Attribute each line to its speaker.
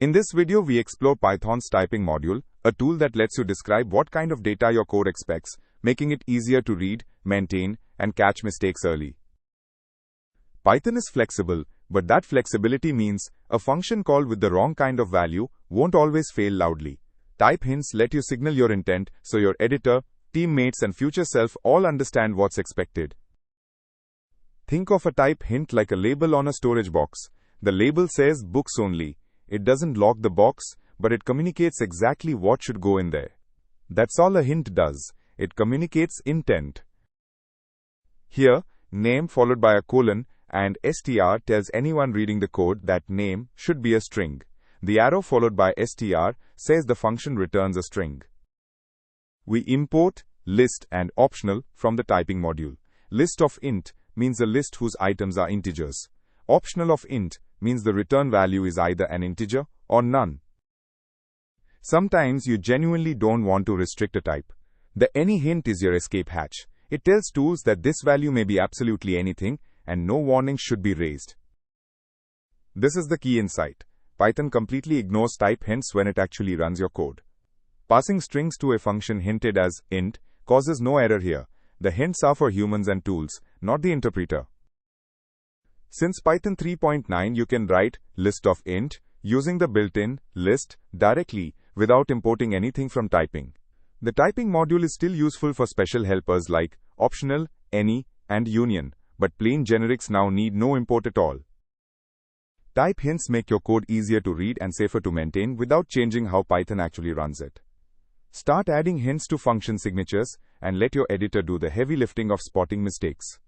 Speaker 1: In this video, we explore Python's typing module, a tool that lets you describe what kind of data your code expects, making it easier to read, maintain, and catch mistakes early. Python is flexible, but that flexibility means a function call with the wrong kind of value won't always fail loudly. Type hints let you signal your intent so your editor, teammates, and future self all understand what's expected. Think of a type hint like a label on a storage box. The label says books only. It doesn't lock the box, but it communicates exactly what should go in there. That's all a hint does. It communicates intent. Here, name followed by a colon and str tells anyone reading the code that name should be a string. The arrow followed by str says the function returns a string. We import list and optional from the typing module. List of int means a list whose items are integers. Optional of int means the return value is either an integer or none. Sometimes you genuinely don't want to restrict a type. The any hint is your escape hatch. It tells tools that this value may be absolutely anything and no warning should be raised. This is the key insight. Python completely ignores type hints when it actually runs your code. Passing strings to a function hinted as int causes no error here. The hints are for humans and tools, not the interpreter. Since Python 3.9, you can write list of int using the built-in list directly without importing anything from typing. The typing module is still useful for special helpers like optional, any, and union, but plain generics now need no import at all. Type hints make your code easier to read and safer to maintain without changing how Python actually runs it. Start adding hints to function signatures and let your editor do the heavy lifting of spotting mistakes.